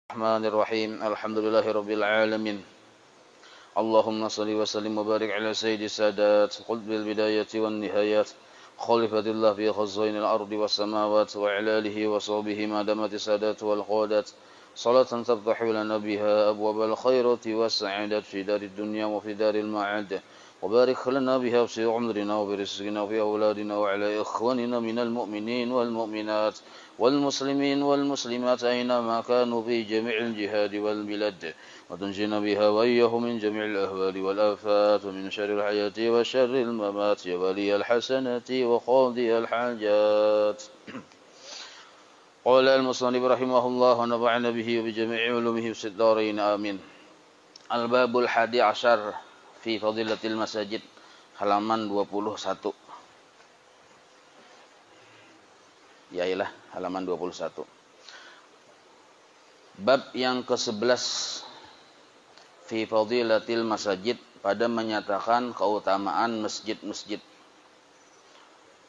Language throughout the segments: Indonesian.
Bismillahirrahmanirrahim. Alhamdulillahirabbil alamin. Allahumma shalli wa sallim wa barik ala sayyidis sadat qutbil bidayati wan nihayat khalifatillah fi khazainil ardi was samawati wa ala alihi wa sahbihi ma damati sadat wal qadat salatan taftahu lana biha abwabal khairati was sa'adat fi darid dunya wa fi daril ma'ad wa barik lana biha fi umrina wa bi rizqina wa fi awladina wa ala ikhwanina minal mu'minin wal mu'minat والمسلمين والمسلمات أينما كانوا في جميع الجهاد والبلاد وتنجينا بها وإياهم من جميع الأهوال والآفات ومن شر الحياة وشر الممات يا ولي الحسنات وقاضي الحاجات. قال المصنف رحمه الله ونفعنا به وبجميع علومه في الدارين آمين. الباب الحادي عشر في فضيلة المساجد, halaman 21. Yailah halaman 21. Bab yang ke-11 fi fadilatil masajid, pada menyatakan keutamaan masjid-masjid.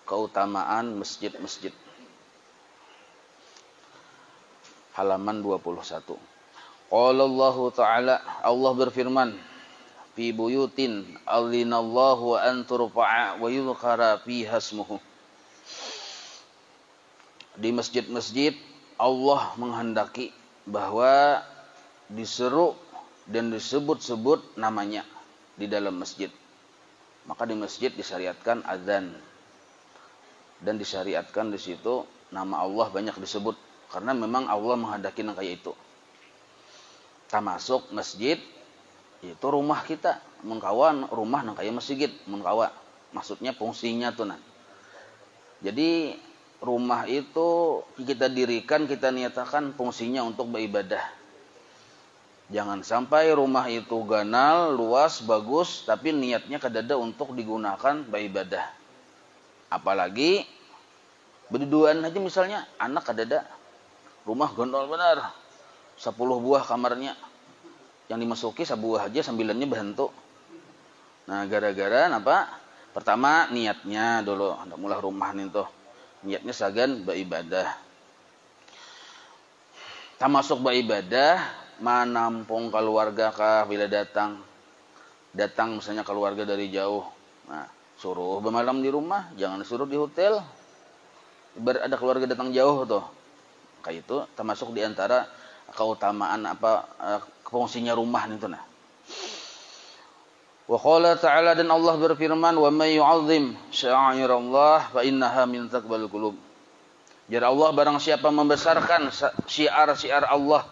Keutamaan masjid-masjid. Halaman 21. Qala Allah Ta'ala, Allah berfirman, fi buyutin allinallahu an turfa'a wa yudhkara fiha ismuhu. Di masjid-masjid Allah menghendaki bahwa diseru dan disebut-sebut namanya di dalam masjid. Maka di masjid disyariatkan azan dan disyariatkan di situ nama Allah banyak disebut karena memang Allah menghendaki yang kayak itu. Termasuk masjid itu rumah kita, mengkawan rumah nang kayak masjid, mengkawa. Maksudnya fungsinya tuh nah. Jadi rumah itu kita dirikan, kita niatakan fungsinya untuk beribadah. Jangan sampai rumah itu ganal, luas, bagus, tapi niatnya kadada untuk digunakan beribadah. Apalagi berduaan aja misalnya, anak kadada, rumah gondol benar, 10 buah kamarnya, yang dimasuki sebuah aja, 9-nya berhentuk. Nah gara-gara apa? Pertama niatnya dulu, ada mulai rumah nih tuh. Niatnya sagan beribadah. Termasuk beribadah manampung keluarga kah bila datang misalnya keluarga dari jauh. Nah, suruh bermalam di rumah, jangan suruh di hotel. Ada keluarga datang jauh tuh. Kayak itu termasuk di antara keutamaan fungsinya rumah itu nah. Wa qala ta'ala, dan Allah berfirman, wa may yu'azzim sya'airallah fa innaha min taqwal qulub. Jadi Allah barang siapa membesarkan syiar-syiar Allah,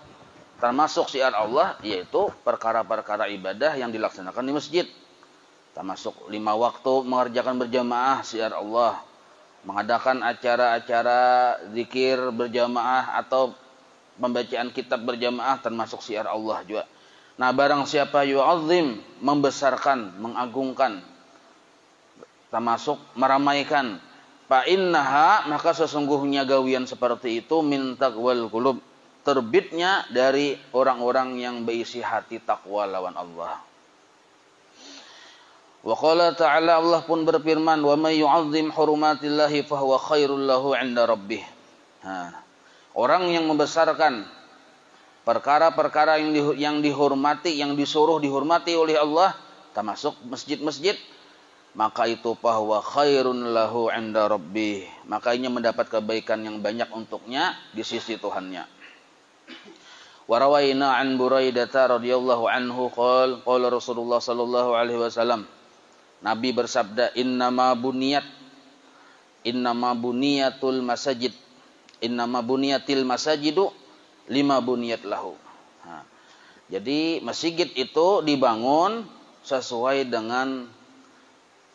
termasuk syiar Allah yaitu perkara-perkara ibadah yang dilaksanakan di masjid. Termasuk 5 waktu mengerjakan berjamaah syiar Allah. Mengadakan acara-acara zikir berjamaah atau pembacaan kitab berjamaah termasuk syiar Allah juga. Nah barang siapa yu'azzim, membesarkan, mengagungkan, termasuk meramaikan, fa innaha, maka sesungguhnya gawian seperti itu min taqwal qulub, terbitnya dari orang-orang yang berisi hati takwa lawan Allah. Wa qala ta'ala, Allah pun berfirman, wa may yu'azzim hurumatillahi fahuwa khairul lahu 'inda rabbih. Orang yang membesarkan perkara-perkara yang dihormati, yang disuruh dihormati oleh Allah, termasuk masjid-masjid, maka itu bahwa khairun lahu 'inda rabbih, makanya mendapat kebaikan yang banyak untuknya di sisi Tuhannya. Wa rawaina an Buraidah radhiyallahu anhu qala Rasulullah sallallahu alaihi wasallam, Nabi bersabda, innama buniyatul masajid, innama buniyatil masajidu lima buniyat lahu. Nah, jadi masjid itu dibangun sesuai dengan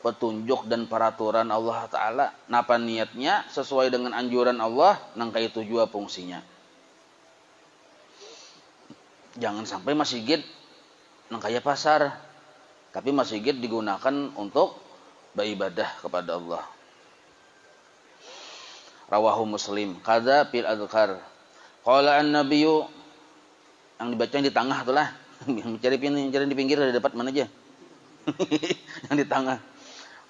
petunjuk dan peraturan Allah Ta'ala. Napa niatnya? Sesuai dengan anjuran Allah, nangka itu juga fungsinya. Jangan sampai masjid nangkaya pasar, tapi masjid digunakan untuk beribadah kepada Allah. Rawahu Muslim. Qadza fil adhkar. Qala an-nabiyyu, yang dibaca yang di tengah itulah. Mencari di pinggir ada dapat mana aja. Yang di tengah.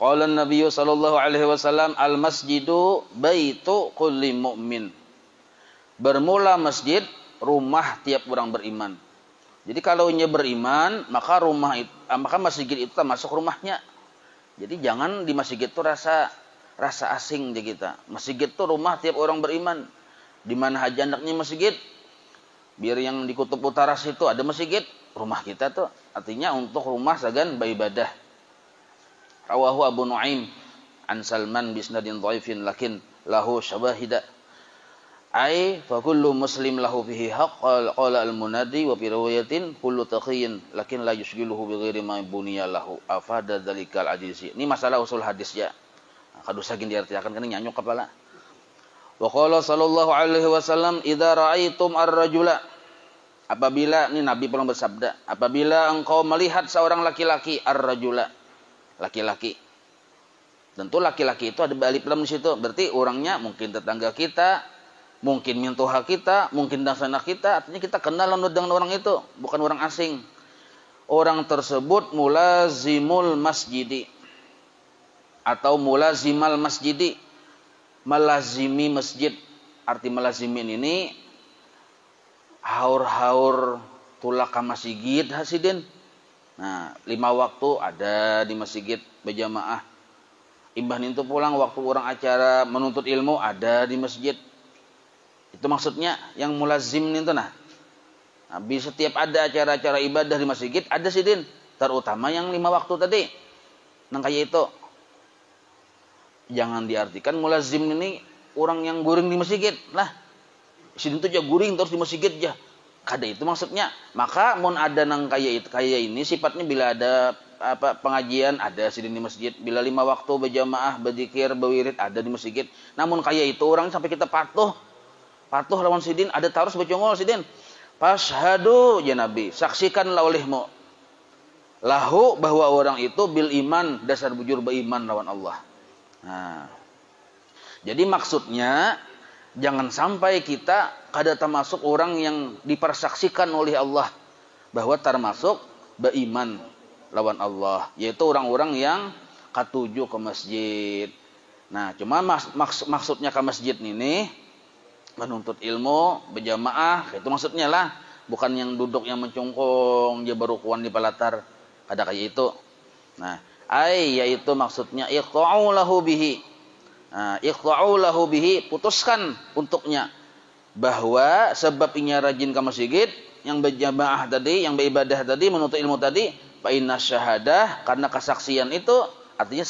Qala an-nabiyyu sallallahu alaihi wasallam, al-masjidu baitu kulli mu'min. Bermula masjid rumah tiap orang beriman. Jadi kalau nya beriman, maka maka masjid itu termasuk rumahnya. Jadi jangan di masjid itu rasa asing aja kita. Masjid itu rumah tiap orang beriman. Di mana aja anaknya masjid, biar yang di kutub utara situ ada masjid, rumah kita tuh artinya untuk rumah sagan beribadah. Rawahu Abu Nuaim an Salman bisnadin dhaifin lakin lahu syawahida. Ai fa kullu muslim lahu fihi haqq qala al-munadi wa fi riwayatin kullu taqiyyin lakin la yushghiluhu bi ghairi ma buniya lahu afada dzalikal ajizi. Ini masalah usul hadis ya. Kadu sagin diartiakan kana nyanyuk kepala. Wa qala sallallahu alaihi wasallam idza ra'aitum ar-rajula, apabila ini Nabi pernah bersabda, apabila engkau melihat seorang laki-laki ar-rajula, laki-laki. Tentu laki-laki itu ada alif lam di situ. Berarti orangnya mungkin tetangga kita, mungkin mintuha kita, mungkin dasana kita, artinya kita kenal dengan orang itu, bukan orang asing. Orang tersebut mulazimul masjidi atau mulazimal masjidi, melazimi masjid. Arti melazimin ini haur-haur tulak ka masjid hasidin. Nah, 5 waktu ada di masjid berjamaah. Imbah itu pulang waktu orang acara menuntut ilmu ada di masjid. Itu maksudnya yang mulazim itu nah. Setiap ada acara-acara ibadah di masjid ada sidin, terutama yang 5 waktu tadi. Nang kayak itu. Jangan diartikan mulazim ini orang yang guring di masjid. Lah, sidin itu aja guring terus di masjid aja. Kada itu maksudnya. Maka mun ada nang kayak ini sifatnya bila ada pengajian ada sidin di masjid, bila 5 waktu berjamaah, berzikir, berwirid ada di masjid. Namun kayak itu orang sampai kita patuh lawan sidin, ada tarus bercongol sidin. Fashhadu ya Nabi, saksikanlah olehmu lahu bahwa orang itu bil iman, dasar bujur beriman lawan Allah. Nah, jadi maksudnya jangan sampai kita kada termasuk orang yang dipersaksikan oleh Allah bahwa termasuk beriman lawan Allah, yaitu orang-orang yang katuju ke masjid. Nah, cuma maksudnya ke masjid ini menuntut ilmu berjamaah, itu maksudnya lah, bukan yang duduk yang mencungkung dia berukuan di palatar, ada kayak itu. Nah, yaitu maksudnya iqta'u lahu bihi. Nah, iqta'u lahu bihi, putuskan untuknya bahwa sebab inya rajin ke masjid, yang berjamaah tadi, yang beribadah tadi, menuntut ilmu tadi, fa inna syahadah, karena kesaksian itu artinya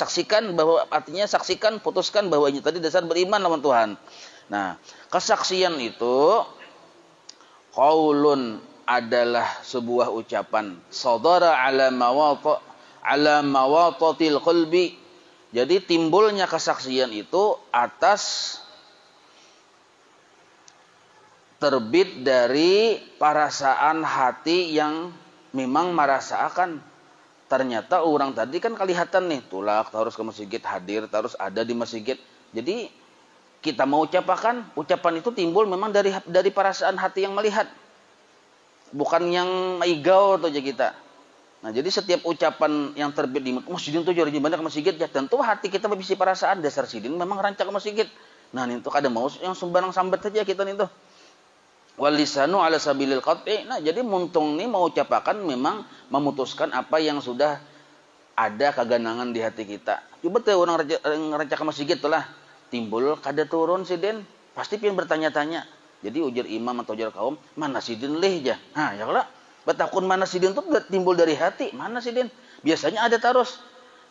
saksikan putuskan bahwa ini tadi dasar beriman lawan Tuhan. Nah, kesaksian itu qaulun adalah sebuah ucapan sadara ala mawatatil qalbi. Jadi timbulnya kesaksian itu atas terbit dari perasaan hati yang memang merasakan ternyata orang tadi kan kelihatan nih tulak harus ke masjid, hadir terus ada di masjid. Jadi kita mau ucapkan, ucapan itu timbul memang dari perasaan hati yang melihat. Bukan yang igau aja kita. Nah, jadi setiap ucapan yang terbit di masjid itu jadi banyak ke masjid ya, tentu hati kita bisa perasaan dasar sidin memang rancak ke masjid. Nah, itu kada mau yang sembarang sambat saja kita itu. Wal lisanu ala sabilil qat'i. Nah, jadi muntung ini mau ucapkan memang memutuskan apa yang sudah ada keganangan di hati kita. Coba tuh orang rancak ke masjid itulah timbul kada turun sidin, pasti pengen bertanya-tanya. Jadi ujar imam atau ujar kaum, mana sidin leh aja. Nah, ya kalau betakun mana sidin itu timbul dari hati, mana sidin? Biasanya ada terus.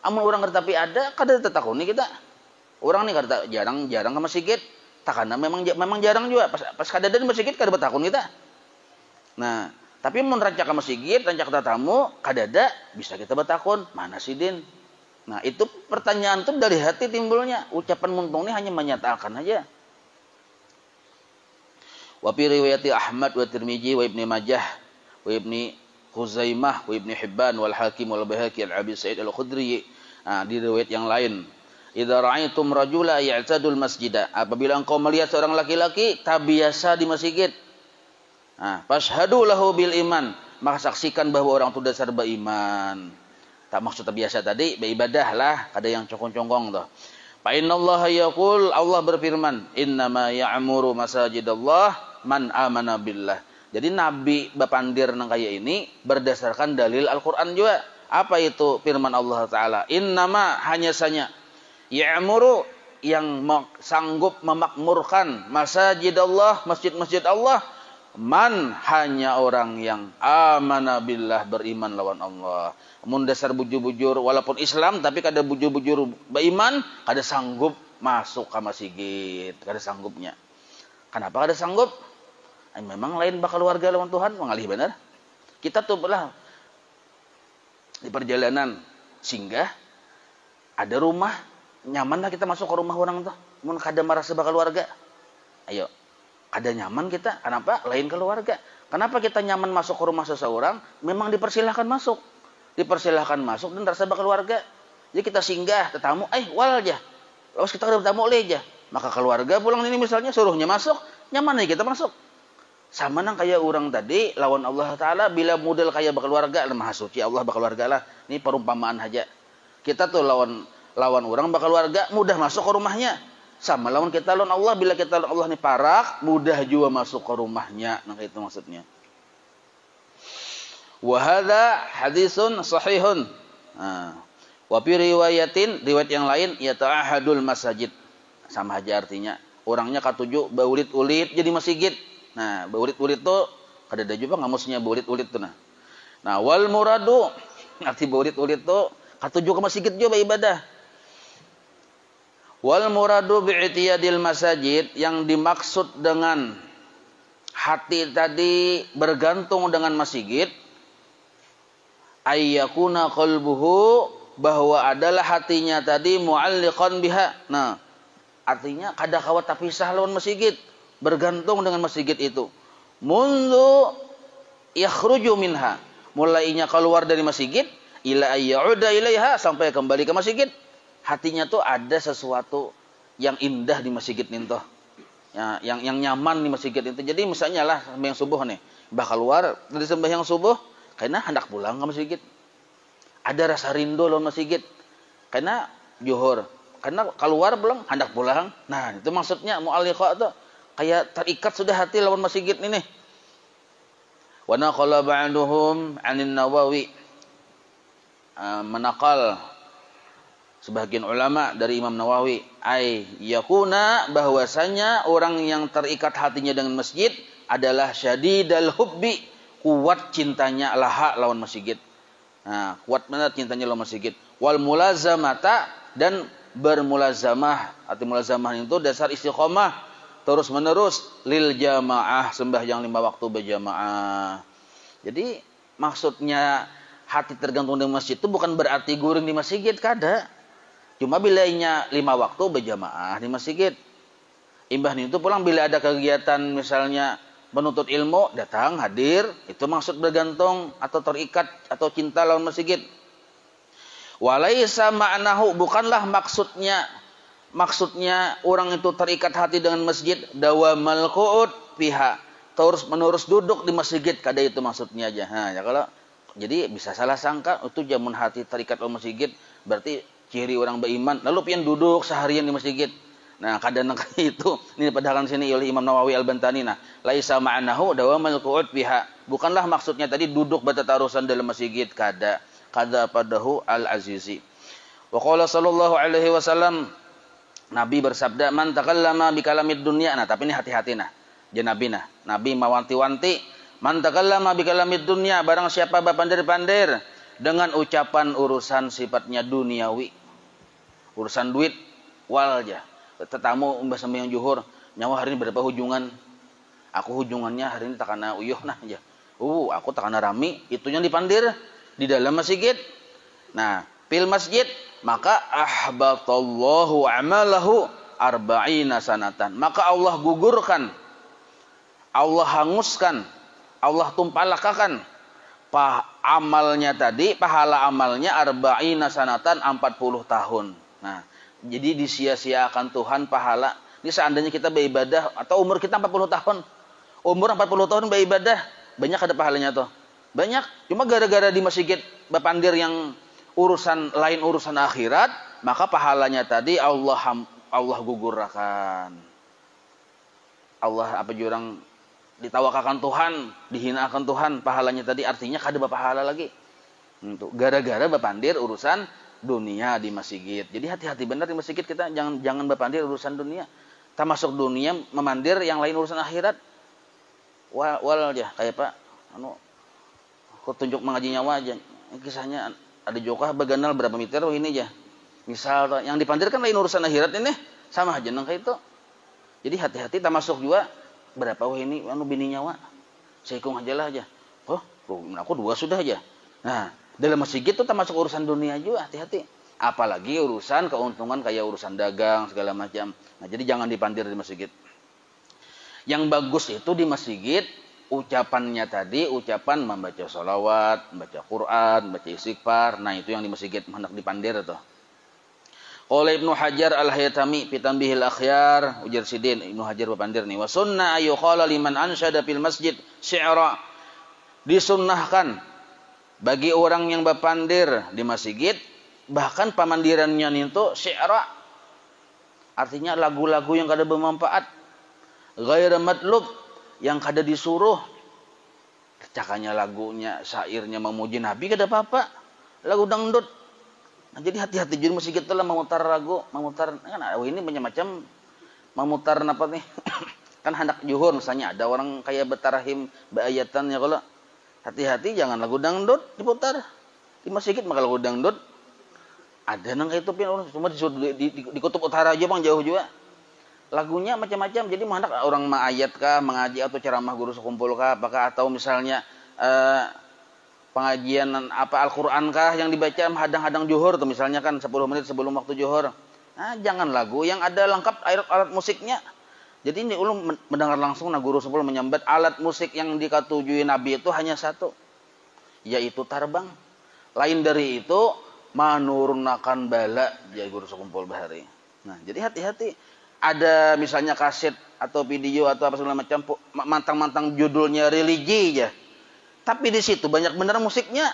Amun orang tapi ada, kada tetakuni kita. Orang nih kada jarang ke masjid. Takana memang jarang juga. Pas kada ada di masjid kada betakun kita. Nah, tapi mun rancak ke masjid, rancak tatamu, kada ada, bisa kita betakun, mana sidin? Nah, itu pertanyaan itu dari hati timbulnya. Ucapan muntung ini hanya menyatakan aja. Wa fi riwayati Ahmad wa Tirmizi wa Ibnu Majah wa Ibnu Khuzaimah wa Ibnu Hibban wal Hakim wal Baihaqi al-Abi Sa'id al-Khudri. Nah, di riwayat yang lain, idza ra'aitum rajula ya'tadul masjida, apabila engkau melihat seorang laki-laki tabiasa di masjid. Nah, fashhadu lahu bil iman, maka saksikan bahwa orang itu dasar beriman. Tak maksud biasa tadi beribadah lah, ada yang congkong-congkong tuh. Fa innallaha yaqul, Allah berfirman, innama ya'muru masajidallah man amana billah. Jadi Nabi bapandir nang kaya ini berdasarkan dalil Al-Qur'an juga. Apa itu firman Allah Ta'ala? Innama hanya saja ya'muru yang sanggup memakmurkan masjid Allah, masjid-masjid Allah, man hanya orang yang amana billah, beriman lawan Allah. Mun dasar bujur-bujur walaupun Islam tapi kada bujur-bujur beriman, kada sanggup masuk ke masjid, kada sanggupnya. Kenapa kada sanggup? Memang lain bakal warga lawan Tuhan, mengalih benar. Kita tuh belah di perjalanan singgah ada rumah, nyaman lah kita masuk ke rumah orang tuh. Mun kada merasa bakal warga. Ayo, kada nyaman kita. Kenapa? Lain keluarga. Kenapa kita nyaman masuk ke rumah seseorang? Memang dipersilahkan masuk. Dipersilahkan masuk dan rasa bakal warga. Jadi kita singgah, tetamu, wal aja. Lalu kita kada bertamu oleh aja. Maka keluarga pulang ini misalnya suruhnya masuk, nyaman nih kita masuk. Sama nang kayak orang tadi lawan Allah Ta'ala bila model kayak bakal warga, maha suci Allah bakal warga lah. Ini perumpamaan aja. Kita tuh lawan orang bakal warga mudah masuk ke rumahnya. Sama lawan kita lawan Allah, bila kita lawan Allah nih parak, mudah juga masuk ke rumahnya. Nah itu maksudnya. Wa hadza hadisun sahihun. Wa fi riwayatin, riwayat yang lain yata'ahadul masajid. Sama aja artinya. Orangnya katuju baulit-ulit jadi masjid. Nah, baulit-ulit tuh kada ada juga ngamusnya baulit-ulit tuh nah. Nah, wal muradu arti baulit-ulit tuh katuju ke masjid juga ibadah. Wal muradu bi'tiyadil masajid, yang dimaksud dengan hati tadi bergantung dengan masjid, ayyakuna qalbuhu, bahwa adalah hatinya tadi mu'alliqan biha. Nah, artinya kada kawat tapisah lawan masjid, bergantung dengan masjid itu. Mundu yakhruju minha, mulainya keluar dari masjid, ila ayyauda ilaiha, sampai kembali ke masjid. Hatinya tuh ada sesuatu yang indah di masjid nintoh. Ya, yang nyaman di masjid itu. Jadi misalnya lah sembahyang subuh nih, bakal keluar dari sembahyang subuh karena hendak pulang ke masjid. Ada rasa rindu lawan masjid. Karena zuhur, karena keluar belum hendak pulang. Nah, itu maksudnya mu'alliqa tuh. Kayak terikat sudah hati lawan masjid ini. Wa naqala ba'duhum 'anin Nawawi, menakal sebagian ulama dari Imam Nawawi, yakuna, bahwasanya orang yang terikat hatinya dengan masjid adalah syadidal hubbi, kuat cintanya laha lawan masjid. Nah, kuat benar cintanya lawan masjid. Wal mulazamata, dan bermulazamah. Arti mulazamah itu dasar istiqomah terus menerus lil jamaah, sembahyang 5 waktu berjamaah. Jadi maksudnya hati tergantung dengan masjid itu bukan berarti guring di masjid, kada. Cuma bilanya 5 waktu berjamaah di masjid. Imbah itu pulang bila ada kegiatan misalnya menuntut ilmu, datang hadir, itu maksud bergantung atau terikat atau cinta lawan masjid. Walaisa ma'nahu, bukanlah maksudnya orang itu terikat hati dengan masjid dawamal qu'ud fiha, terus menerus duduk di masjid, kada itu maksudnya aja. Nah, ya kalau jadi bisa salah sangka itu jamun hati terikat oleh masjid berarti ciri orang beriman lalu pian duduk seharian di masjid. Nah, kadang itu ini padahal sini oleh Imam Nawawi Al-Bantani. Nah, laisa ma'nahu dawamal qu'ud fiha, bukanlah maksudnya tadi duduk bertatarusan dalam masjid, kada padahu Al-Azizi. Wa qala sallallahu alaihi wasallam, Nabi bersabda, man takallama bi kalamid dunya. Nah, tapi ini hati-hati nah. Nabi mawanti-wanti, man takallama bi kalamid dunya, barang siapa bapandir-pandir dengan ucapan urusan sifatnya duniawi, urusan duit, walja. Tetamu umbah sembahyang zuhur, nyawa hari ini berapa hujungan? Aku hujungannya hari ini takana uyuh nah aja. Aku takana rami, itunya dipandir di dalam masjid. Nah, fil masjid, maka ahbatallahu amalahu arba'ina sanatan. Maka Allah gugurkan, Allah hanguskan, Allah tumpalakakan amalnya tadi, pahala amalnya arba'ina sanatan, 40 tahun. Nah, jadi disia-siakan Tuhan pahala. Ini seandainya kita beribadah atau umur kita 40 tahun. Umur 40 tahun beribadah, banyak ada pahalanya tuh. Banyak, cuma gara-gara di masjid bapandir yang urusan lain, urusan akhirat, maka pahalanya tadi Allah gugurkan. Allah apa jurang ditawakakan Tuhan, dihinakan Tuhan, pahalanya tadi artinya kada pahala lagi. Untuk gara-gara bapandir urusan dunia di masjid. Jadi hati-hati benar di masjid kita, jangan bapandir urusan dunia. Termasuk dunia memandir yang lain urusan akhirat. Wal aja kayak Pak kok tunjuk mengaji nyawa aja. Kisahnya ada jokah beganal berapa meter ini aja. Misal yang dipandir kan lain urusan akhirat ini, sama aja nang kayak itu. Jadi hati-hati termasuk juga berapa ini bini nyawa. Saya hitung aja lah aja. Oh, aku 2 sudah aja. Nah, dalam masjid itu termasuk urusan dunia juga, hati-hati. Apalagi urusan keuntungan kayak urusan dagang segala macam. Nah, jadi jangan dipandir di masjid. Yang bagus itu di masjid ucapannya tadi, ucapan membaca sholawat, membaca Quran, membaca istighfar. Nah, itu yang di masjid hendak dipandir tuh. Qala Ibnu Hajar Al-Haytami fi Tanbihil Akhyar, ujar Sidin Ibnu Hajar berpandir nih. Wa sunna ayu qala liman ansyada fil masjid syi'ra. Disunnahkan bagi orang yang berpandir di masjid, bahkan pamandirannya itu syi'ra. Artinya lagu-lagu yang kada bermanfaat. Ghair matlub, yang kada disuruh. Cakanya lagunya, syairnya memuji Nabi kada apa-apa. Lagu dangdut. Nah, jadi hati-hati di masjid itu lah memutar lagu, memutar kan ini banyak macam memutar apa nih? Kan hendak zuhur misalnya ada orang kayak betarahim beayatan ya kalau hati-hati jangan lagu dangdut diputar. Di masjid maka lagu dangdut ada nang itu cuma di kutub utara aja Bang, jauh juga. Lagunya macam-macam. Jadi hendak orang maayat kah, mengaji atau ceramah guru sekumpul kah, apakah atau misalnya pengajian apa Al-Qur'an kah yang dibaca hadang-hadang zuhur tuh misalnya kan 10 menit sebelum waktu zuhur. Nah, jangan lagu yang ada lengkap alat musiknya. Jadi ini ulun mendengar langsung guru sepuluh menyambat alat musik yang dikatujui Nabi itu hanya satu, yaitu tarbang. Lain dari itu menurunkan bala, ya guru sekumpul bahari. Nah, jadi hati-hati. Ada misalnya kaset atau video atau apa segala macam mantang-mantang judulnya religi ya. Tapi di situ banyak benar musiknya.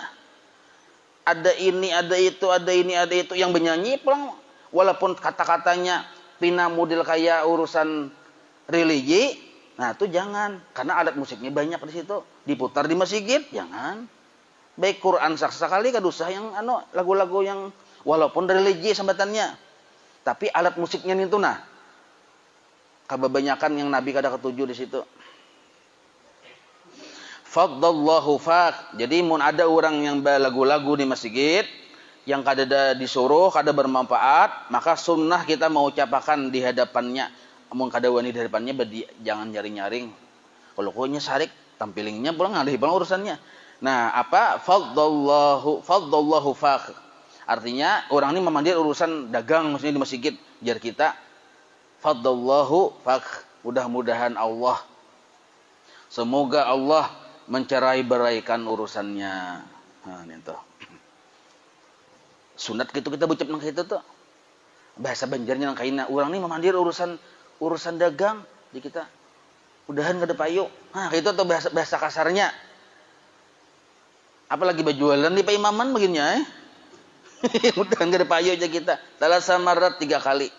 Ada ini, ada itu, ada ini, ada itu yang bernyanyi pulang walaupun kata-katanya pina model kayak urusan religi. Nah, itu jangan karena alat musiknya banyak di situ. Diputar di masjid, jangan. Baik Quran sekali kadusah yang lagu-lagu yang walaupun religi sambatannya. Tapi alat musiknya itu nah. Kebanyakan yang Nabi kada ketujuh di situ. Faddallahu faq. Jadi mun ada orang yang lagu-lagu di masjid yang kada disuruh, kada bermanfaat, maka sunnah kita mau ucapakan di hadapannya. Mun kada wani di hadapannya jangan nyaring-nyaring. Kalau konya sarik tampilingnya pulang ngalih urusannya. Nah, apa faddallahu faq. Artinya orang ini memandir urusan dagang maksudnya di masjid. Jar kita faddallahu faq. Mudah-mudahan Allah, semoga Allah mencerai-beraikan urusannya. Nah, itu. Sunat gitu kita ucap nang kitu tuh. Bahasa Banjarnya nang kaina, urang ini memandir urusan dagang di kita. Mudahan kada payu. Nah, itu tuh bahasa kasarnya. Apalagi berjualan di paimaman begininya mudahan kada payu aja kita. Salah samarat 3 kali.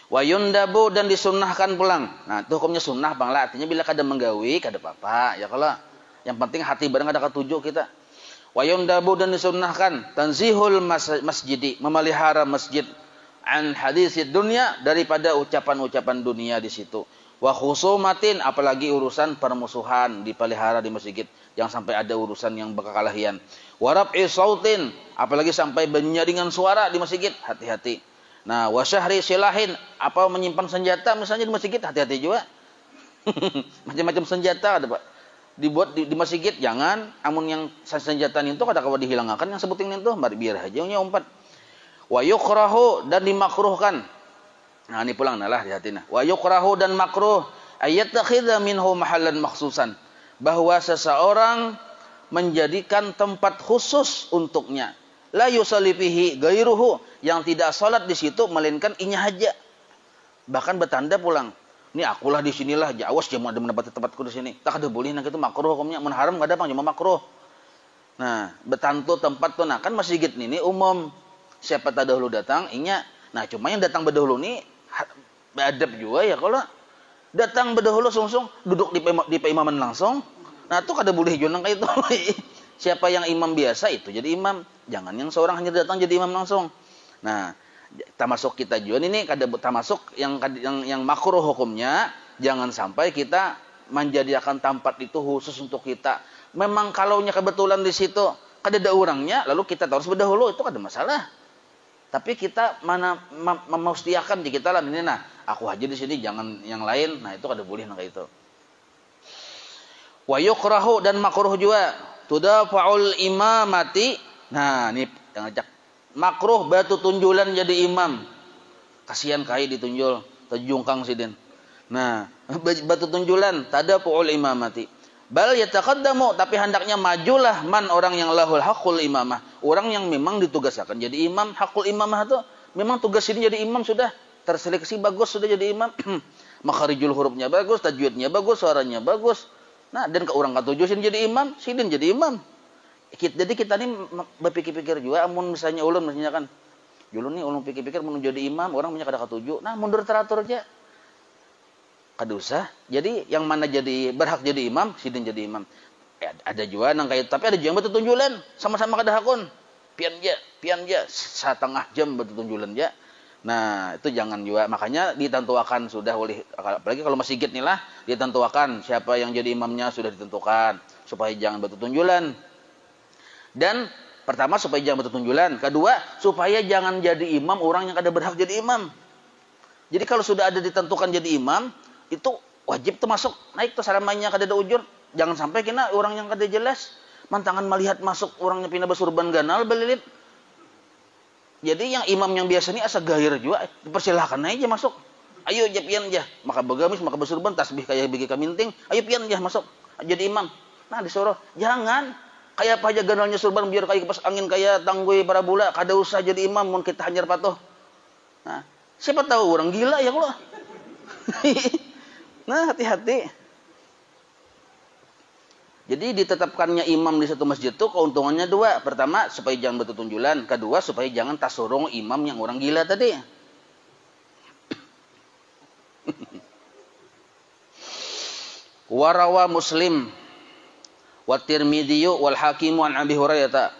Wa yundabu dan disunnahkan pulang. Nah, itu hukumnya sunnah Bang lah. Artinya bila kada menggawi kada apa-apa. Ya kalau yang penting hati bareng ada ketujuh kita. Wa yundabu dan disunnahkan tanzihul masjidi, memelihara masjid an hadisid dunya, daripada ucapan-ucapan dunia di situ. Wa khusumatin, apalagi urusan permusuhan dipelihara di masjid. Jangan sampai ada urusan yang berkelahian. Wa raf'i sautin, apalagi sampai penyaringan suara di masjid, hati-hati. Nah, wasyahri silahin, apa menyimpan senjata misalnya di masjid, hati-hati juga. Macam-macam senjata ada Pak. Dibuat di masjid, jangan. Amun yang senjata itu kada kawa dihilangkan yang sebutin itu, biar aja nya umpat. Wa yukrahu dan dimakruhkan. Nah, ini pulang nalah hati-hati nah. Wa yukrahu dan makruh ayattakhidha minhu mahallan makhsusan. Bahwa seseorang menjadikan tempat khusus untuknya. La yusalli fihi ghairuhu, yang tidak salat di situ melainkan inya haja. Bahkan bertanda pulang. Ini akulah di sinilah, awas jangan ada mendapat tempatku di sini. Tak ada boleh nah itu makruh hukumnya. Mun haram enggak ada Bang, cuma makruh. Nah, betantu tempat tuh nah kan masjid ini umum. Siapa dahulu datang inya. Nah, cuma yang datang berdahulu ini beradab juga ya kalau Datang berdahulu sungsung duduk di imaman langsung. Nah, itu kada boleh junang kayak itu. Siapa yang imam biasa itu jadi imam. Jangan yang seorang hanya datang jadi imam langsung. Nah, termasuk kita juga ini kada termasuk yang makruh hukumnya. Jangan sampai kita menjadikan tempat itu khusus untuk kita. Memang kalaunya kebetulan di situ kada ada orangnya, lalu kita harus berdahulu, itu kada masalah. Tapi kita mana memastiakan di kita lah ini, nah aku aja di sini, jangan yang lain. Nah itu kada boleh kayak itu. Wa yukrahu, dan makruh juga tudafa'ul imamati. Nah ini yang ngajak makruh batu tunjulan jadi imam. Kasihan kai ditunjul terjungkang sidin. Nah batu tunjulan tadafa'ul imamati. Bal yataqaddamu, tapi hendaknya majulah man orang yang lahul hakul imamah, orang yang memang ditugaskan jadi imam. Hakul imamah itu memang tugas ini jadi imam, sudah terseleksi bagus, sudah jadi imam. Makharijul hurufnya bagus, tajwidnya bagus, suaranya bagus. Nah, dan ke orang katujusin jadi imam, sidin jadi imam. Jadi kita ini berpikir-pikir juga, amun misalnya ulun misalnya kan, dulu nih ulun pikir-pikir mau jadi imam, orang punya kada katuju. Nah, mundur teratur aja. Kada usah. Jadi yang mana jadi berhak jadi imam, sidin jadi imam. Ada juga nang kayak, tapi ada juga yang bertunjulan sama-sama kada hakun. Pian ja setengah jam bertunjulan ja. Nah, itu jangan juga. Makanya ditentukan sudah oleh, apalagi kalau masjid nih lah, ditentukan siapa yang jadi imamnya sudah ditentukan supaya jangan bertunjulan. Dan pertama supaya jangan bertunjulan, kedua supaya jangan jadi imam orang yang kada berhak jadi imam. Jadi kalau sudah ada ditentukan jadi imam, itu wajib termasuk naik tuh salamanya kada ada ujur. Jangan sampai kena orang yang kada jelas mantangan melihat masuk orangnya pindah bersurban ganal belilit. Jadi yang imam yang biasa ini asa gair juga, dipersilahkan aja masuk. Ayo aja pian aja, maka begamis maka bersurban tasbih kayak bagi kaminting, ayo pian aja masuk jadi imam. Nah disuruh jangan kayak apa aja ganalnya surban biar kayak kipas angin kayak tanggui para bula, kada usah jadi imam mun kita hanyar patuh. Nah, siapa tahu orang gila ya kalau. Nah, hati-hati. Jadi ditetapkannya imam di satu masjid itu keuntungannya dua. Pertama, supaya jangan bertunjulan. Kedua, supaya jangan tasurung imam yang orang gila tadi. Warawa Muslim wa Tirmidzi wal Hakim an Abi Hurairah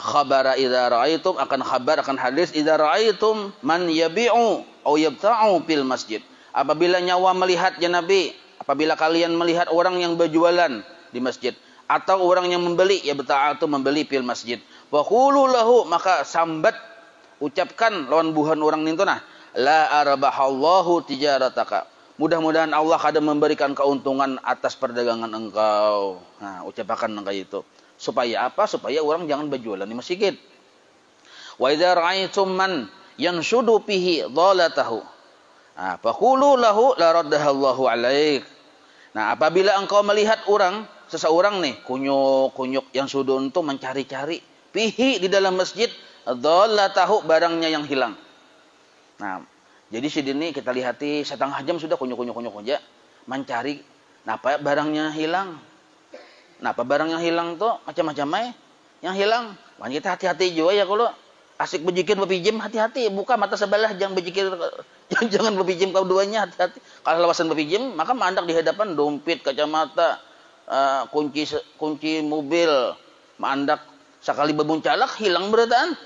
khabara idza ra'aitum, akan khabar akan hadis idza ra'aitum man yabi'u au yabta'u fil masjid. Apabila nyawa melihat ya Nabi, apabila kalian melihat orang yang berjualan di masjid atau orang yang membeli, ya beta'atu membeli fil masjid. Wa qulu lahu, maka sambat ucapkan lawan buhan orang nintu nah, la arbahallahu tijarataka. Mudah-mudahan Allah kada memberikan keuntungan atas perdagangan engkau. Nah, ucapkan kayak itu. Supaya apa? Supaya orang jangan berjualan di masjid. Wa idza ra'aitum man yanshudu fihi dhalatahu, faqulu lahu la raddahallahu alaik. Nah, apabila engkau melihat orang, seseorang nih, kunyuk-kunyuk yang sudun itu mencari-cari fihi di dalam masjid, dhalatahu barangnya yang hilang. Nah, jadi sini kita lihati setengah jam sudah kunyuk-kunyuk aja mencari napa barangnya hilang. Napa barang yang hilang tuh macam-macam yang hilang. Makanya kita hati-hati juga ya kalau asik bejikir bepijim, hati-hati, buka mata sebelah, jangan bejikir, jangan bepijim keduanya, hati-hati. Kalau lawasan bepijim, maka mandak di hadapan dompet, kacamata, kunci mobil, mandak sekali bebuncalak hilang berataan.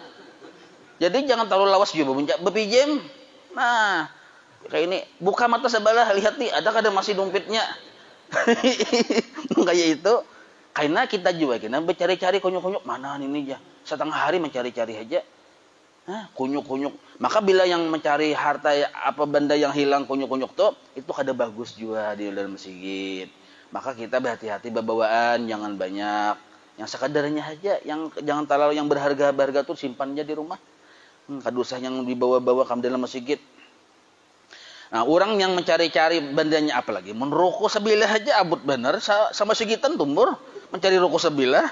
Jadi jangan terlalu lawas juga bepijim. Nah, kayak ini, buka mata sebelah, lihat nih, ada masih dompetnya. Kayak itu. Karena kita juga kena bercari-cari kunyuk-kunyuk, mana ini aja. Setengah hari mencari-cari aja. Kunyuk-kunyuk. Maka bila yang mencari harta apa benda yang hilang kunyuk-kunyuk tuh, itu kada bagus juga di dalam masjid. Maka kita berhati-hati bawaan, jangan banyak. Yang sekadarnya aja, yang jangan terlalu yang berharga-harga tuh simpan aja di rumah. Kada usah yang dibawa-bawa ke dalam masjid. Nah, orang yang mencari-cari bendanya apalagi menruku sebilah aja abut bener sama segitan tumbur mencari ruku sebilah.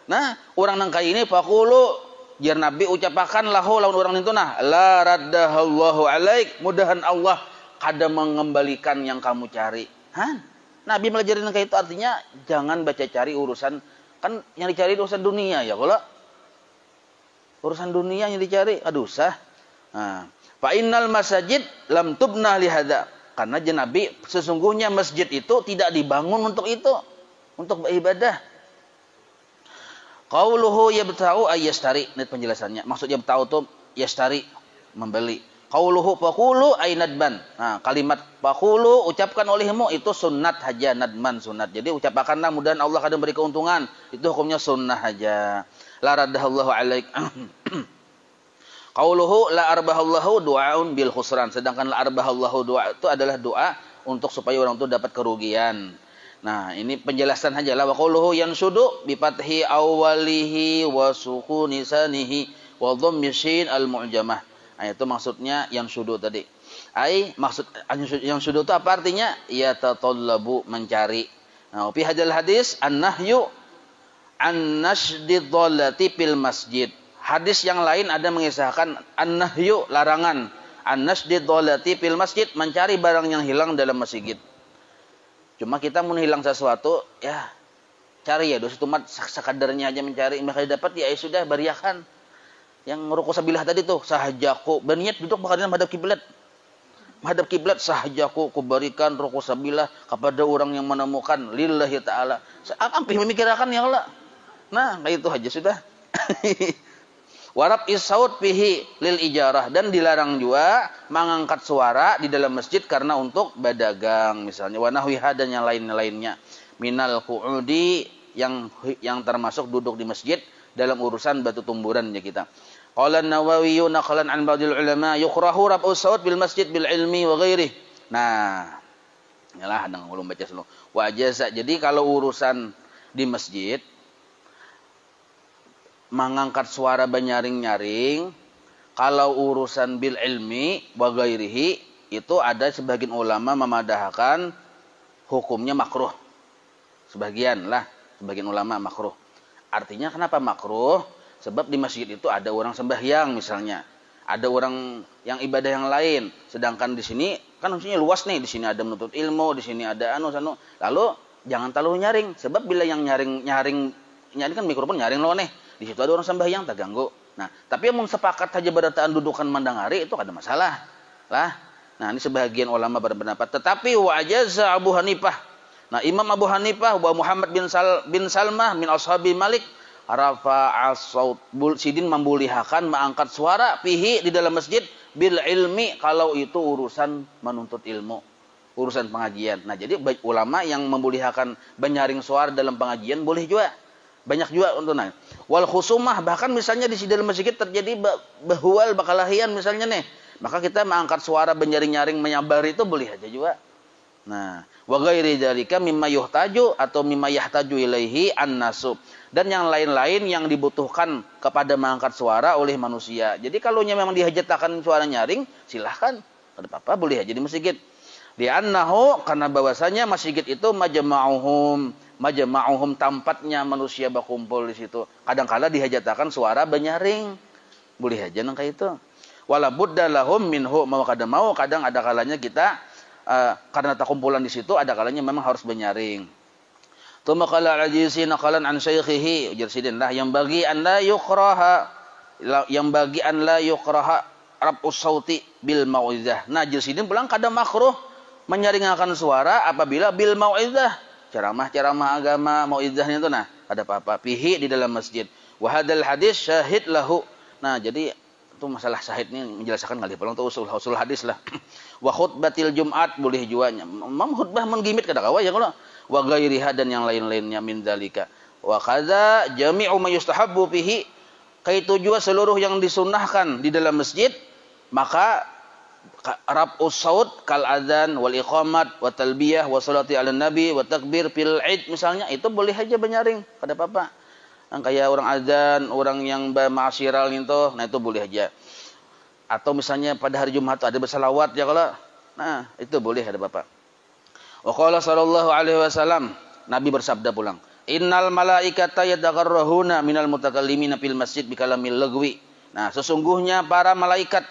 Nah, orang nang kayak ini faqulu, jar Nabi ucapakan lahu lawan orang itu nah, la raddahallahu alaik, mudahan Allah kada mengembalikan yang kamu cari. Nabi melajarin kayak itu artinya jangan baca cari urusan, kan yang dicari urusan dunia ya kalau urusan dunia yang dicari aduh sah. Fa innal masajid lam tubna li hadza, Karena Nabi sesungguhnya masjid itu tidak dibangun untuk itu, untuk beribadah. Qauluhu yabta'u ayyastari, ini penjelasannya. Maksud yabta'u itu yastari, membeli. Qauluhu faqulu ay nadban. Nah, kalimat faqulu ucapkan olehmu itu sunnat saja, nadman sunat. Jadi ucapkanlah mudahan Allah akan beri keuntungan. Itu hukumnya sunnah saja. La raddahallahu alaik. Qauluhu la arbahallahu du'aun bil khusran. Sedangkan la arbahallahu doa itu adalah doa untuk supaya orang itu dapat kerugian. Nah, ini penjelasan saja lah. Wa qauluhu yansudu bi fathi awwalihi wa sukuni sanihi wa dhammi shin al mu'jamah. Nah, itu maksudnya yansudu tadi. Maksud yansudu itu apa artinya? Ya tatallabu, mencari. Nah, fi hadzal hadis an-nahyu an nashdid dhalati fil masjid. Hadis yang lain ada mengisahkan an-nahyu, larangan, an-nashdid dhalati fil masjid, mencari barang yang hilang dalam masjid. Cuma kita mau hilang sesuatu, ya cari ya, dosa tumat sekadarnya aja mencari, maka dapat ya sudah bariakan. Yang rukuk sabilah tadi tuh, sahajaku berniat duduk menghadap kiblat. Menghadap kiblat, sahajaku kuberikan rukuk sabilah kepada orang yang menemukan lillahi taala. Sampai memikirkan ya Allah. Nah, kayak itu aja sudah. Warab isaud fihi lil ijarah, dan dilarang juga mengangkat suara di dalam masjid karena untuk berdagang misalnya, wa nahwiha dan yang lain-lainnya minal qu'udi, yang termasuk duduk di masjid dalam urusan batu tumburan ya kita. Qala an-Nawawi naqalan an ba'dil ulama yukrahu rab'u saud bil masjid bil ilmi wa ghairihi. Nah, yalah dengan ulun baca dulu. Wa jaza, jadi kalau urusan di masjid mengangkat suara benyaring-nyaring, kalau urusan bil ilmi wa ghairihi itu ada sebagian ulama memadahkan hukumnya makruh. Sebagian ulama makruh. Artinya kenapa makruh? Sebab di masjid itu ada orang sembahyang misalnya, ada orang yang ibadah yang lain. Sedangkan di sini kan maksudnya luas nih, di sini ada menuntut ilmu, di sini ada anu. Lalu jangan terlalu nyaring, sebab bila yang nyaring kan mikrofon nyaring loh nih. Di situ ada orang sembahyang tak ganggu. Nah, tapi yang sepakat saja berataan dudukan mandang hari itu ada masalah. Lah. Nah, ini sebagian ulama berpendapat. Tetapi wa ajaza Abu Hanifah. Nah, Imam Abu Hanifah wa Muhammad bin Salmah min ashabi Malik rafa'a saut sidin membolehkan mengangkat suara fihi di dalam masjid bil ilmi kalau itu urusan menuntut ilmu, urusan pengajian. Nah, jadi ulama yang membolehkan menyaring suara dalam pengajian boleh juga. Banyak juga untuk naik. Wal khusumah, bahkan misalnya di dalam masjid terjadi bahwal bakalahian misalnya nih, maka kita mengangkat suara benyaring-nyaring menyabar itu boleh aja juga. Nah, wa ghairi dzalika mimma yuhtaju atau mimma yahtaju ilaihi an-nasub, dan yang lain-lain yang dibutuhkan kepada mengangkat suara oleh manusia. Jadi kalau memang dihajatkan suara nyaring, silahkan, ada apa-apa, boleh aja di masjid. Li'annahu, karena bahwasanya masjid itu majma'uhum tempatnya manusia berkumpul di situ. Kadang-kala dihajatkan suara benyaring. Boleh aja nang kayak itu. Wala budda lahum minhu, kadang ada kalanya kita karena tak kumpulan di situ ada kalanya memang harus benyaring. Tsumma qala al-Ajizi naqalan an syaikhihi Jarsidin lah yang bagi an la yukraha rab'us sauti bil mau'izah. Nah, Jarsidin pulang kadang makruh menyaringkan suara apabila bil mau'izah, ceramah agama mau'izahnya itu, nah ada apa-apa fihi di dalam masjid. Wa hadzal hadis syahid lahu. Nah, jadi itu masalah syahid ini menjelaskan kali pulang tuh usul hadis lah. Wa khutbatil Jumat boleh juanya. Mam khutbah menggimit kada kawa ya kalau wa ghairiha dan yang lain-lainnya min zalika. Wa kadza jami'u ma yustahabbu fihi, kaitu juga seluruh yang disunnahkan di dalam masjid, maka rab'us saut kal adzan wal iqamat wa talbiyah wa salati ala nabi wa takbir fil id misalnya, itu boleh aja benyaring, kada apa-apa. Kayak orang adzan, orang yang ma'asyiral itu, nah itu boleh aja. Atau misalnya pada hari Jumat ada bersalawat ya kalau, nah itu boleh, ada apa-apa. Wa qala sallallahu alaihi wasallam, Nabi bersabda pulang, innal malaikata yatagharrahuna minal mutakallimina fil masjid bikalamil lagwi. Nah, sesungguhnya para malaikat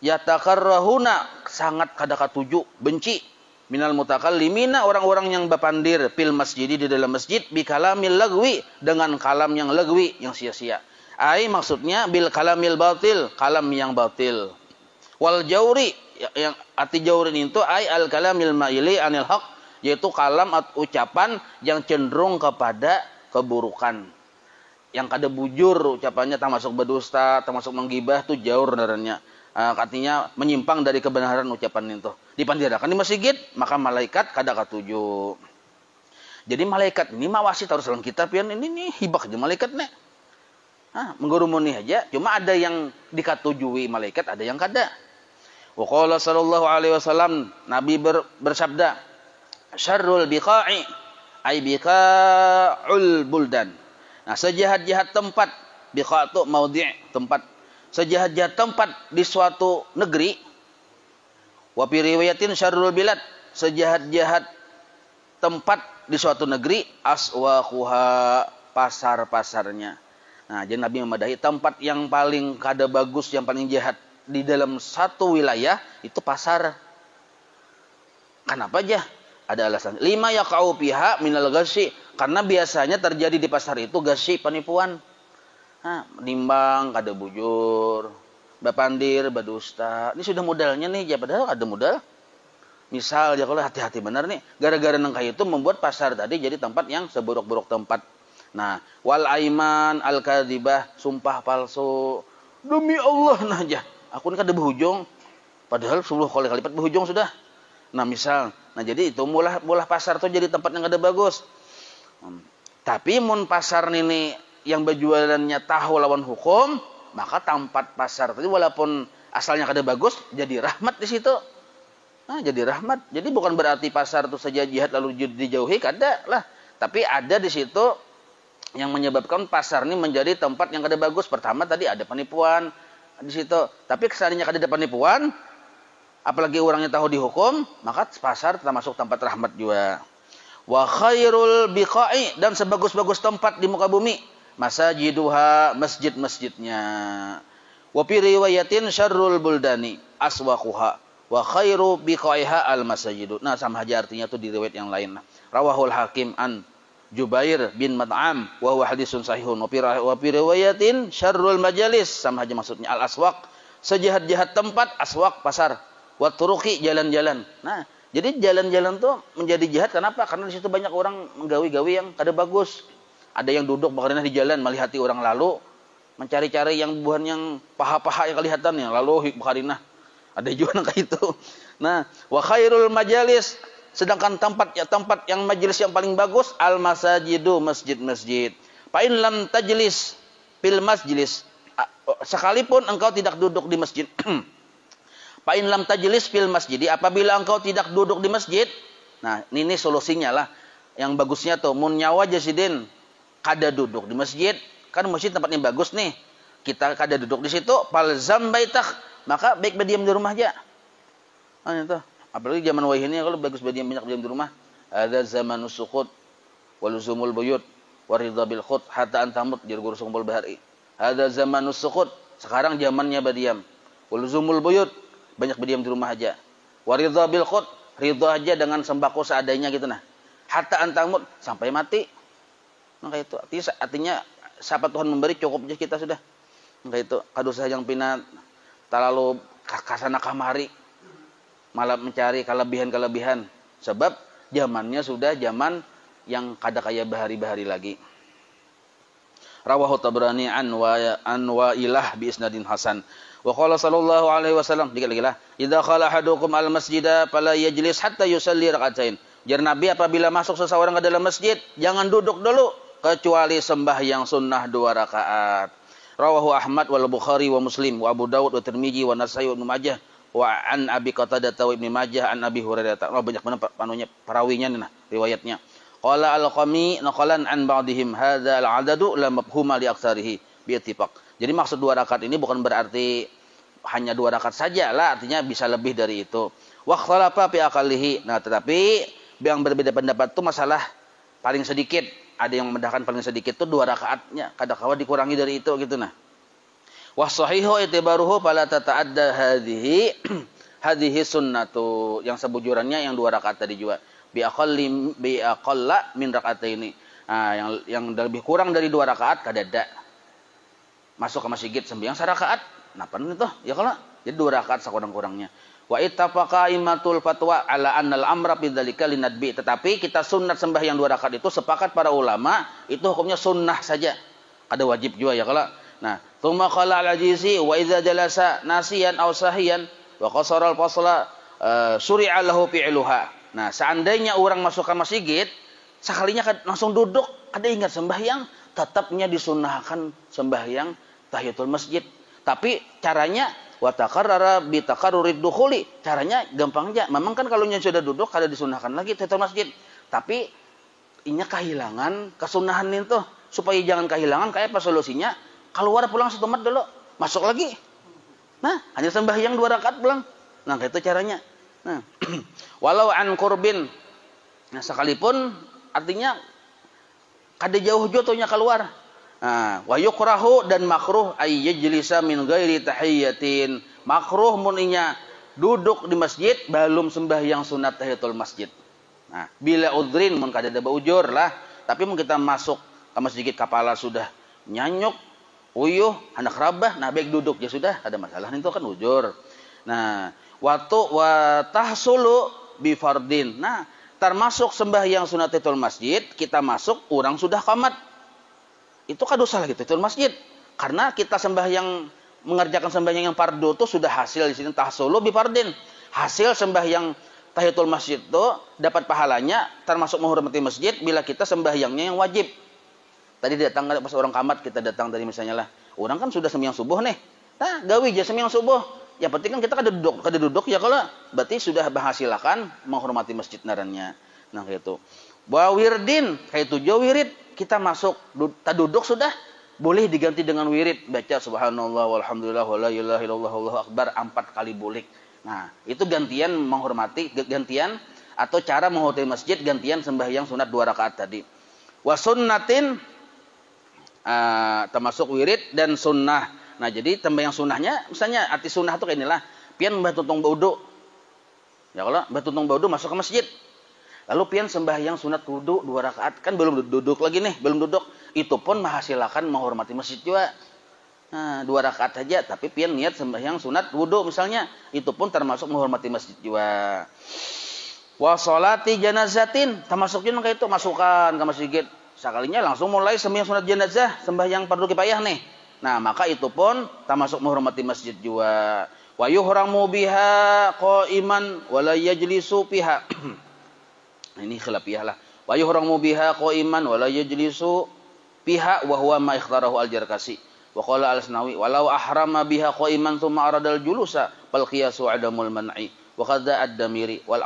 yatakarrahuna sangat kada katuju, benci minal mutakallimina orang-orang yang berpandir fil masjid di dalam masjid bikalamil lagwi dengan kalam yang lagwi, yang sia-sia. Ai maksudnya bil kalamil batil, kalam yang batil. Wal jauri yang arti jaurin itu ai al kalamil maili anil haq, yaitu kalam atau ucapan yang cenderung kepada keburukan. Yang kada bujur ucapannya termasuk berdusta, termasuk menggibah itu jauh rendarannya. Artinya menyimpang dari kebenaran ucapan itu. Dipandirakan di masjid, maka malaikat kada katuju. Jadi malaikat ini mawasit harus dalam kitab ya ini nih hibak aja malaikat nih. Menggurumuni aja, cuma ada yang dikatujui malaikat, ada yang kada. Wa qala sallallahu alaihi wasallam, Nabi bersabda, syarrul biqa'i ay biqa'ul buldan. Nah, sejahat-jahat tempat, biqa' itu maudhi' tempat. Sejahat-jahat tempat di suatu negeri, wa fi riwayatin syarrul bilad, sejahat-jahat tempat di suatu negeri, aswaquha, pasar-pasarnya. Nah, jadi Nabi memadahi tempat yang paling kada bagus, yang paling jahat di dalam satu wilayah itu pasar. Kenapa aja? Ada alasan. 5 yaqa'u fiha minal ghasyi, karena biasanya terjadi di pasar itu ghasyi, penipuan. Nimbang kada bujur, bapandir, badusta. Ini sudah modalnya nih, ya padahal ada modal. Misal ya kalau hati-hati benar nih, gara-gara nengkah itu membuat pasar tadi jadi tempat yang seburuk-buruk tempat. Nah, wal aiman al kadzibah, sumpah palsu. Demi Allah nah aja, aku ini kada berhujung. Padahal 10 kali lipat berhujung sudah. Nah, misal, jadi itu mulah pasar tuh jadi tempat yang kada bagus. Tapi mun pasar ini yang berjualannya tahu lawan hukum, maka tempat pasar tadi walaupun asalnya kada bagus, jadi rahmat di situ. Jadi rahmat. Jadi bukan berarti pasar itu saja jihad lalu dijauhi, kada lah. Tapi ada di situ yang menyebabkan pasar ini menjadi tempat yang kada bagus. Pertama tadi ada penipuan di situ. Tapi seandainya kada ada penipuan, apalagi orangnya tahu dihukum, maka pasar termasuk tempat rahmat juga. Wa khairul biqa'i, dan sebagus-bagus tempat di muka bumi, masajiduha, masjid-masjidnya. Wa fi riwayatin syarrul buldani aswaquha wa khairu biqaiha al masajidu. Nah, sama aja artinya tuh di riwayat yang lain. Rawahul Hakim an Jubair bin Mat'am wa huwa hadisun sahihun. Wa fi riwayatin syarrul majalis, sama aja maksudnya al aswaq, sejahat-jahat tempat, aswaq pasar, wa turuqi jalan-jalan. Nah, jadi jalan-jalan tuh menjadi jahat kenapa? Karena di situ banyak orang menggawi-gawi yang kada bagus. Ada yang duduk bakarina di jalan melihati orang lalu, mencari-cari yang bukan yang paha-paha yang kelihatan yang lalu bakarina. Ada juga kayak itu. Nah, wa khairul majalis, sedangkan tempat yang majelis yang paling bagus al masajidu, masjid-masjid. Fa in lam tajlis fil masjid, sekalipun engkau tidak duduk di masjid. Fa in lam tajlis fil masjid, apabila engkau tidak duduk di masjid. Nah, ini solusinya lah. Yang bagusnya tuh mun nyawa jasidin kada duduk di masjid, kan masjid tempatnya bagus nih. Kita kada duduk di situ, falzam baitak, maka baik berdiam di rumah aja. Itu. Apalagi zaman wahih ini kalau bagus berdiam di rumah. Ada zamanus suqut waluzumul buyut waridha bil khut hatta antamut jirgur sumbul bahari. Ada zamanus suqut, sekarang zamannya berdiam. Waluzumul buyut, banyak berdiam di rumah aja. Waridha bil khut, ridha aja dengan sembako seadanya gitu nah. Hatta antamut, sampai mati. Maka itu artinya siapa Tuhan memberi cukup aja kita sudah. Maka itu kadusah yang pinat terlalu kasana kamari, malah mencari kelebihan-kelebihan, sebab zamannya sudah zaman yang kada kaya bahari-bahari lagi. Rawahu Tabrani an Wa'ilah bi isnadin hasan. Wa qala sallallahu alaihi wasallam, dikit lagi lah, idza khala ahadukum al masjida fala yajlis hatta yusalli rak'atain. Jar Nabi, apabila masuk seseorang ke dalam masjid, jangan duduk dulu kecuali sembahyang sunnah 2 rakaat. Rawahu Ahmad wal Bukhari wa Muslim wa Abu Dawud wa Tirmizi wa Nasa'i wa Ibnu Majah wa an Abi Qatadah wa Ibnu Majah an Abi Hurairah. Banyak mana panunya perawinya nih nah riwayatnya. Qala al-Qami naqalan an ba'dihim hadza al-'adadu la mafhuma li aktsarihi bi ittifaq. Jadi maksud 2 rakaat ini bukan berarti hanya 2 rakaat saja lah, artinya bisa lebih dari itu. Wa ikhtalafa fi aqallihi. Nah, tetapi yang berbeda pendapat itu masalah paling sedikit. Ada yang membedakan paling sedikit itu 2 rakaatnya, kadang-kala dikurangi dari itu gitu nah. Wa sahihu itibaruhu fala tata'adda hadhihi sunnatu. Yang sebujurannya yang 2 rakaat tadi juga. Bi aqalla min raka'ataini. Yang lebih kurang dari 2 rakaat kadada. Masuk ke masjid sembahyang 1 rakaat. Napa itu? Ya kalau jadi 2 rakaat sekurang-kurangnya. Wa ittafaqa aimatul fatwa ala annal amra bidzalika linadbi. Tetapi kita sunat sembahyang 2 rakaat itu sepakat para ulama itu hukumnya sunnah saja. Ada wajib juga ya kalau. Nah, tsumma qala al-Ajizi wa idza jalasa nasiyan aw sahiyan wa qasara al-fasla syuri'a lahu fi'luha. Nah, seandainya orang masuk ke masjid, sekalinya langsung duduk, ada ingat sembahyang, tetapnya disunnahkan sembahyang tahiyatul masjid. Tapi caranya wa taqarrara bi taqarrurid dukhuli. Caranya gampang aja. Memang kan kalau sudah duduk kada disunahkan lagi tahiyatul masjid. Tapi inya kehilangan kesunahan itu. Supaya jangan kehilangan kayak apa solusinya? Keluar pulang 1 menit dulu, masuk lagi. Nah, hanya sembahyang 2 rakaat pulang. Nah, itu caranya. Nah, walau an qurbin. Nah, sekalipun artinya kada jauh jotonya keluar. Nah, wa yukrahu dan makruh ay yajlisa min ghairi tahiyyatin. Makruh muninya duduk di masjid belum sembahyang sunat tahiyatul masjid. Nah, bila udhrin mun kada ada ujur lah, tapi mun kita masuk ke masjid kepala sudah nyanyuk, uyuh, anak rabah, nah baik duduk ya sudah, ada masalah itu kan ujur. Nah, wa tahsulu bi fardin. Nah, termasuk sembahyang sunat tahiyatul masjid, kita masuk orang sudah qamat. Itu kan dosa lagi tahiyatul masjid. Karena kita mengerjakan sembahyang yang fardu itu sudah hasil di sini tahsulu bi fardin. Hasil sembahyang tahiyatul masjid itu dapat pahalanya termasuk menghormati masjid bila kita sembahyangnya yang wajib. Tadi datang pas orang qamat, kita datang tadi misalnya lah. Orang kan sudah sembahyang subuh nih. Nah, gawi aja sembahyang subuh. Yang penting kan kita kada duduk ya kalau berarti sudah berhasilkan menghormati masjid narannya. Nah, gitu. Wa wirdin, kayak itu jo wirid. Kita masuk, tak duduk sudah, boleh diganti dengan wirid. Baca subhanallah, walhamdulillah, wa la ilaha illallah, wallahu akbar, 4 kali boleh. Nah, itu gantian menghormati, gantian atau cara menghormati masjid, gantian sembahyang sunat 2 rakaat tadi. Wa sunnatin, termasuk wirid dan sunnah. Nah, jadi sembahyang sunnahnya, misalnya arti sunnah itu kayak inilah, pian mbah tuntung baudu. Ya kalau mbah tuntung baudu masuk ke masjid. Lalu pian sembahyang sunat wudu 2 rakaat, kan belum duduk lagi nih, belum duduk. Itu pun menghasilkan menghormati masjid juga. Nah, 2 rakaat saja, tapi pian niat sembahyang sunat wudu misalnya, itu pun termasuk menghormati masjid juga. Wa sholati janazatin, termasuk juga kayak itu, masukkan ke masjid. Sekalinya langsung mulai sembahyang sunat jenazah, sembahyang fardu kifayah nih. Nah, maka itu pun termasuk menghormati masjid juga. Wa yuhramu biha qa'iman wa la yajlisu biha. Ini khilafiyah lah. Wa yuhramu biha qa'iman wa la yajlisu biha wa huwa ma ikhtarahu al-Jarkasi. Wa qala al-Asnawi walau ahrama biha qa'iman thumma aradal julusa fal qiyasu adamul man'i. Wa qadza ad-Damiri wal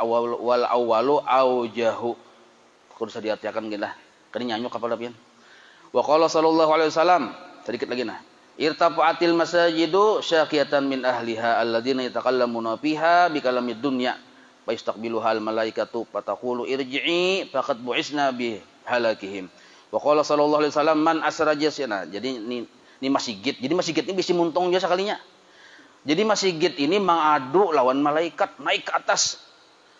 awwalu aujahu. Kudu diartikan gitulah. Kan nyanyuk kapal pian. Wa qala sallallahu alaihi wasallam, sedikit lagi nah. Irtafa'atil masajidu syaqiyatan min ahliha alladziina yatakallamuna fiha bi kalamid dunya. Fa istaqbiluhal malaikatu fataqulu irji'i faqad bu'isna bi halakihim. Wa qala sallallahu alaihi wasallam man asraja sina. Jadi ini masjid. Jadi masjid ini bisa muntung dia sekalinya. Jadi masjid ini mengadu lawan malaikat naik ke atas.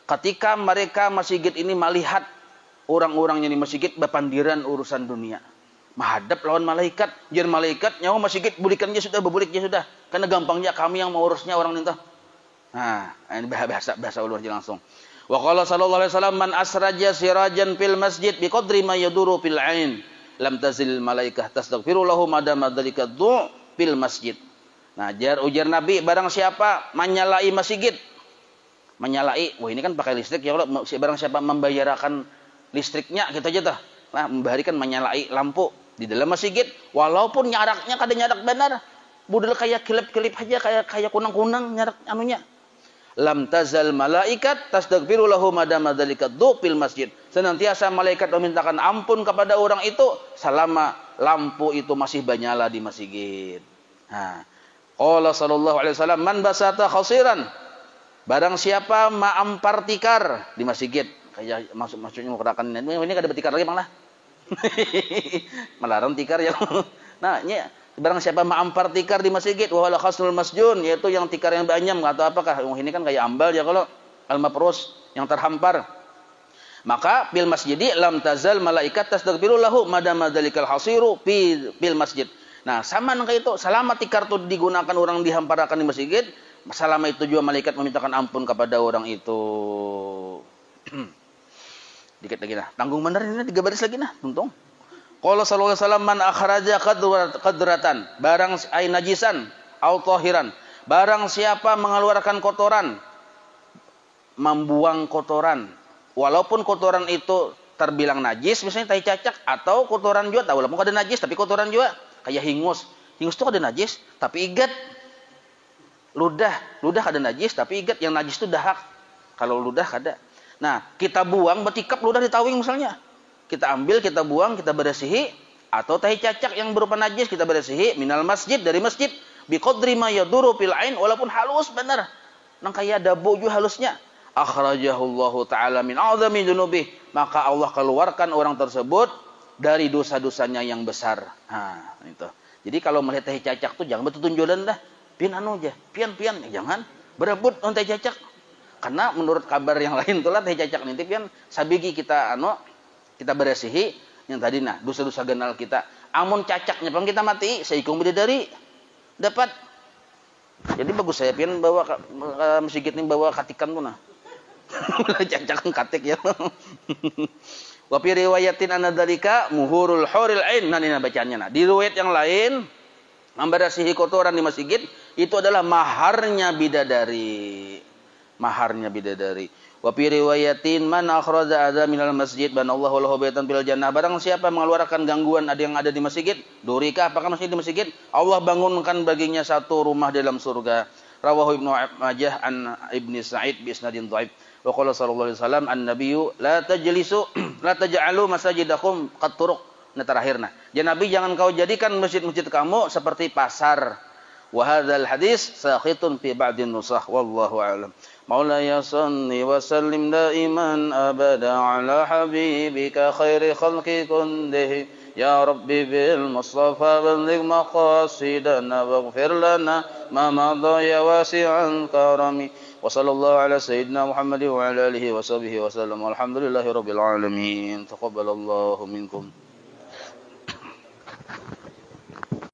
Ketika mereka masjid ini melihat orang-orangnya di masjid berpandiran urusan dunia. Menghadap lawan malaikat. Jar malaikat nyawa masjid bulikannya sudah berbuliknya sudah. Karena gampangnya kami yang mengurusnya orang itu. Nah, ini bahasa ulur langsung. Wa qala sallallahu alaihi wasallam man asraja sirajan fil masjid bi qadri ma yaduru fil ain lam tazil malaikah tastaghfiru lahu madama dzalika du' fil masjid. Nah, ujar Nabi barang siapa menyalai masjid. Menyalai, wah ini kan pakai listrik ya kalau barang siapa membayarkan listriknya gitu aja tah. Nah, memberikan menyalai lampu di dalam masjid walaupun nyaraknya kada nyarak benar. Budel kayak kelip-kelip aja kayak kunang-kunang nyarak anunya. Lam tazal malaikat tastaghfiru lahu madama dzalika fil masjid. Senantiasa malaikat memintakan ampun kepada orang itu selama lampu itu masih bernyala di masjid. Nah, qala sallallahu alaihi wasallam man basata khasiran. Barang siapa ma'ampar tikar di masjid. Kayak maksudnya menggerakkan ini kada bertikar lagi malah. Melarang tikar ya. Nah, ini barang siapa ma'ampar tikar di masjid wa wala khasnul masjun, yaitu yang tikar yang banyak atau apakah ini kan kayak ambal ya kalau al-mafrus yang terhampar, maka bil masjidi lam tazal malaikat tastaghfiru lahu madama dzalikal hasiru fil masjid. Nah, sama kayak itu, selama tikar itu digunakan orang dihamparakan di masjid, selama itu juga malaikat memintakan ampun kepada orang itu. Dikit lagi nah. Tanggung bener ini 3 baris lagi nah, tuntung. Qala sallallahu alaihi wasallam man akhraja qadratan, barang ay najisan au tahiran. Barang siapa mengeluarkan kotoran, membuang kotoran, walaupun kotoran itu terbilang najis, misalnya tai cacak atau kotoran juga, tahu walaupun ada najis tapi kotoran juga, kayak hingus. Hingus itu ada najis tapi igat. Ludah ada najis tapi igat, yang najis itu dahak. Kalau ludah ada. Nah, kita buang betikap ludah di tawing misalnya. Kita ambil, kita buang, kita bersihi, atau tahi cacak yang berupa najis kita bersihi minal masjid, dari masjid, biqadri ma yaduru fil ain, walaupun halus benar. Nang kayak dabu juga halusnya. Akhrajahullahu taala min a'zami dzunubih, maka Allah keluarkan orang tersebut dari dosa-dosanya yang besar. Nah, itu. Jadi kalau melihat tahi cacak tuh jangan bertunjulan dah. Pian anu aja, pian jangan berebut on tahi cacak. Karena menurut kabar yang lain tuh lah tahi cacak nanti pian sabigi kita kita beresihi yang tadi nah dosa-dosa genal kita. Amun cacaknya pun kita mati, seikung bidadari dapat. Jadi bagus saya pian bawa ke masjid ini bawa katikan tuh nah. Cacak katik ya. Wa fi riwayatin anna dzalika muhurul huril ain. Nah ini bacaannya nah. Di riwayat yang lain membersihi kotoran di masjid itu adalah maharnya bidadari. Maharnya bidadari. Wa fi riwayatin man akhraja adza minal masjid banallahu lahu baitan fil jannah. Barang siapa mengeluarkan gangguan ada yang ada di masjid, durika apakah masjid di masjid? Allah bangunkan baginya satu rumah dalam surga. Rawahu Ibnu Majah an Ibni Sa'id bi isnadin dhaif. Wa qala sallallahu alaihi wasallam an-nabiyyu la taj'alu masajidakum qat turuq. Nah terakhir nah. Ya Nabi jangan kau jadikan masjid-masjid kamu seperti pasar. Wa hadzal hadis sakhitun fi ba'din nusakh wallahu a'lam. Maulaya salli wa sallim daiman abada ala habibika khairi khalqi kullihim ya rabbi bil mustafa balligh maqasidana waghfir lana ma madha ya wasi'al karami wa sallallahu ala sayyidina Muhammad wa ala alihi wa sahbihi wa sallam walhamdulillahi rabbil alamin taqabbalallahu minkum.